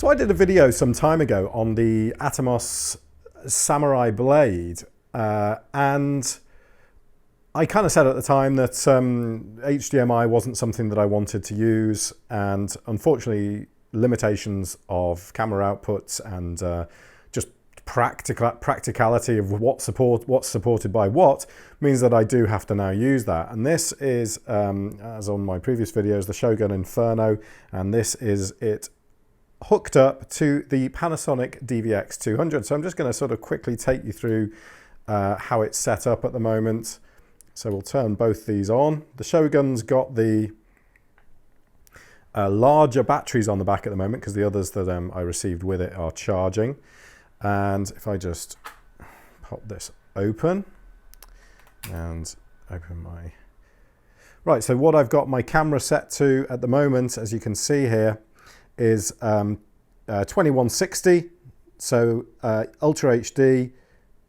So I did a video some time ago on the Atomos Samurai blade, and I kind of said at the time that HDMI wasn't something that I wanted to use, and unfortunately limitations of camera outputs and just practicality of what's supported by what means that I do have to now use that. And this is, as on my previous videos, the Shogun Inferno, and this is it hooked up to the Panasonic DVX200. So I'm just going to sort of quickly take you through how it's set up at the moment. So we'll turn both these on. The Shogun's got the larger batteries on the back at the moment because the others that I received with it are charging. And if I just pop this open and open my... Right, so what I've got my camera set to at the moment, as you can see here, is 2160, so Ultra HD,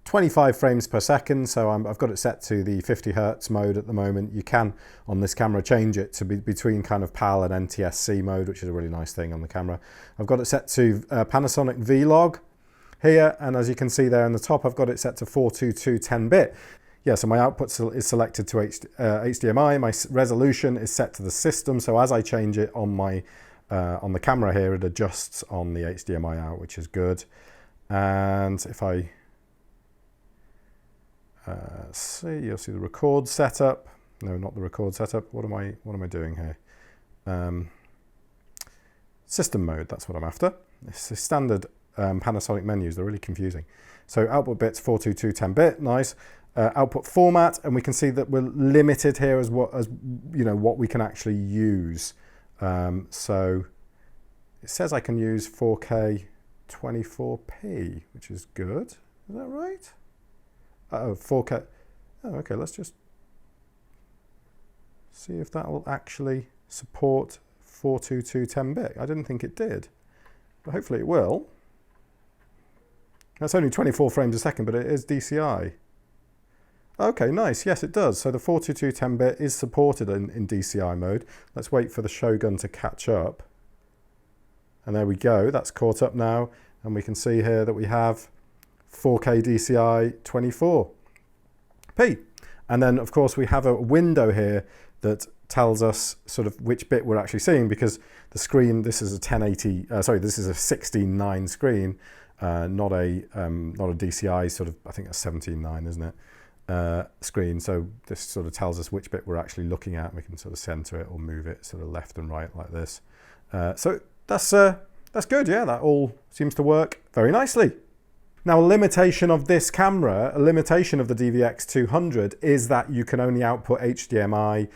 25 frames per second. So I've got it set to the 50 Hertz mode at the moment. You can, on this camera, change it to be between kind of PAL and NTSC mode, which is a really nice thing on the camera. I've got it set to Panasonic Vlog here, and as you can see there in the top, I've got it set to 422 10-bit. Yeah, so my output is selected to HDMI. My resolution is set to the system, so as I change it on the camera here, it adjusts on the HDMI out, which is good. And if I see, you'll see the record setup. No, not the record setup. What am I doing here? System mode. That's what I'm after. It's the standard Panasonic menus. They're really confusing. So output bits 422 10-bit. Nice. Output format, and we can see that we're limited here as what we can actually use. So it says I can use 4K 24p, which is good. Is that right? Oh, 4K. Oh, okay, let's just see if that will actually support 422 10-bit. I didn't think it did, but hopefully it will. That's only 24 frames a second, but it is DCI. Okay, nice. Yes, it does. So the 422 10-bit is supported in DCI mode. Let's wait for the Shogun to catch up. And there we go. That's caught up now. And we can see here that we have 4K DCI 24p. And then, of course, we have a window here that tells us sort of which bit we're actually seeing, because the screen, this is a 1080, this is a 16:9 screen, not a DCI sort of, I think that's 17:9, isn't it? Screen. So this sort of tells us which bit we're actually looking at. We can sort of center it or move it sort of left and right like this. So that's good. Yeah, that all seems to work very nicely. Now, a limitation of this camera, a limitation of the DVX200, is that you can only output HDMI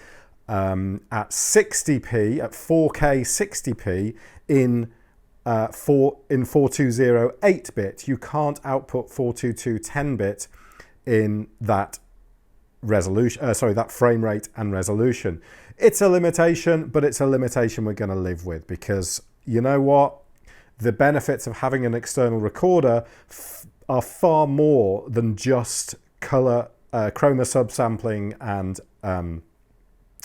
at 60p, at 4K 60p in 420 8-bit. You can't output 422 10-bit in that resolution, that frame rate and resolution. It's a limitation, but it's a limitation we're going to live with, because you know what? The benefits of having an external recorder are far more than just color, chroma subsampling and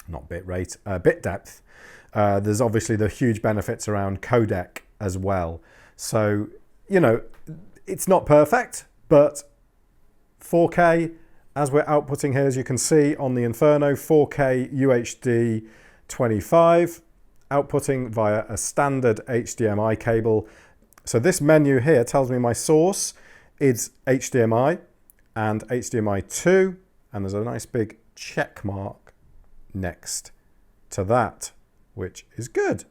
not bit rate, bit depth. There's obviously the huge benefits around codec as well. So, you know, it's not perfect, but 4K, as we're outputting here, as you can see on the Inferno, 4K UHD 25, outputting via a standard HDMI cable. So this menu here tells me my source is HDMI and HDMI 2, and there's a nice big check mark next to that, which is good.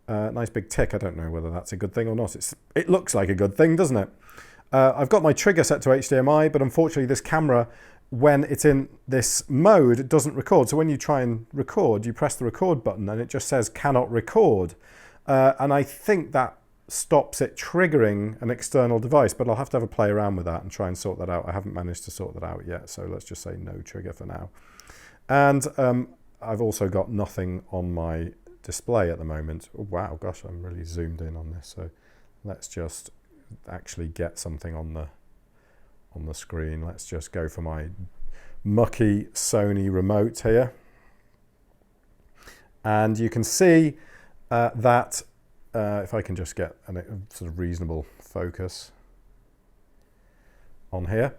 Nice big tick. I don't know whether that's a good thing or not. It looks like a good thing, doesn't it? I've got my trigger set to HDMI, but unfortunately this camera, when it's in this mode, it doesn't record. So when you try and record, you press the record button and it just says cannot record. And I think that stops it triggering an external device, but I'll have to have a play around with that and try and sort that out. I haven't managed to sort that out yet, so let's just say no trigger for now. And I've also got nothing on my display at the moment. Oh, wow, gosh, I'm really zoomed in on this. So let's just actually get something on the screen. Let's just go for my mucky Sony remote here. And you can see that if I can just get a sort of reasonable focus on here.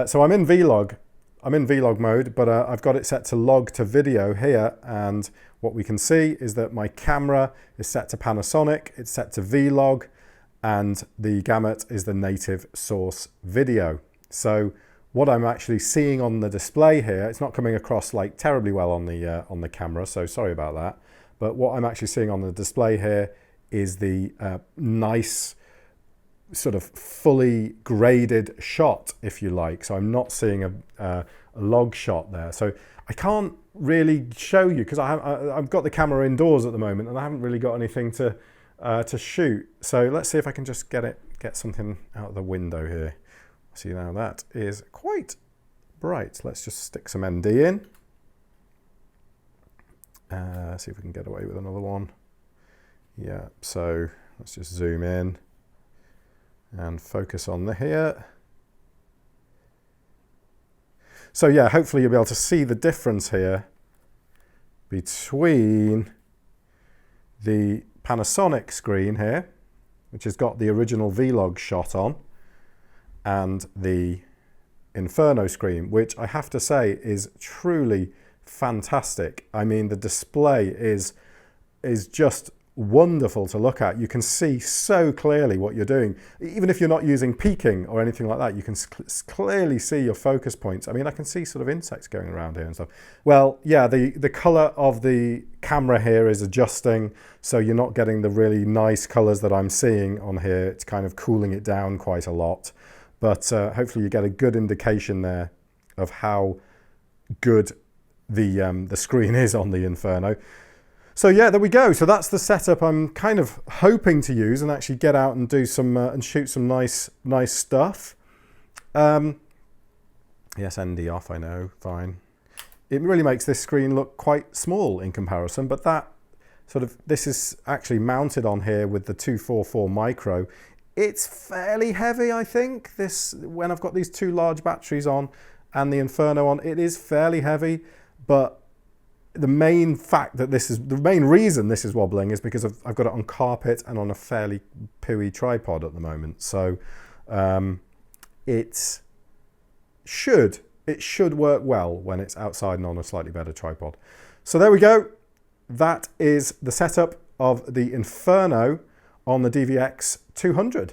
So I'm in vlog mode, but I've got it set to log to video here, and what we can see is that my camera is set to Panasonic, it's set to vlog, and the gamut is the native source video. So what I'm actually seeing on the display here, it's not coming across like terribly well on the camera, so sorry about that. But what I'm actually seeing on the display here is the nice sort of fully graded shot, if you like. So I'm not seeing a log shot there. So I can't really show you because I've got the camera indoors at the moment and I haven't really got anything to shoot. So let's see if I can just get something out of the window here. See, now that is quite bright. Let's just stick some ND in. See if we can get away with another one. Yeah, so let's just zoom in and focus on the here. So yeah, hopefully you'll be able to see the difference here between the Panasonic screen here, which has got the original vlog shot on, and the Inferno screen, which I have to say is truly fantastic. I mean, the display is just wonderful to look at. You can see so clearly what you're doing. Even if you're not using peaking or anything like that, you can clearly see your focus points. I mean, I can see sort of insects going around here and stuff. Well, yeah, the color of the camera here is adjusting, so you're not getting the really nice colors that I'm seeing on here. It's kind of cooling it down quite a lot. But hopefully you get a good indication there of how good the screen is on the Inferno. So yeah, there we go. So that's the setup I'm kind of hoping to use and actually get out and do some and shoot some nice stuff. Yes, ND off, I know, fine. It really makes this screen look quite small in comparison, but this is actually mounted on here with the 244 micro. It's fairly heavy, I think. When I've got these two large batteries on and the Inferno on, it is fairly heavy, but the main reason this is wobbling is because I've got it on carpet and on a fairly pooey tripod at the moment. So it should work well when it's outside and on a slightly better tripod. So there we go. That is the setup of the Inferno on the DVX200.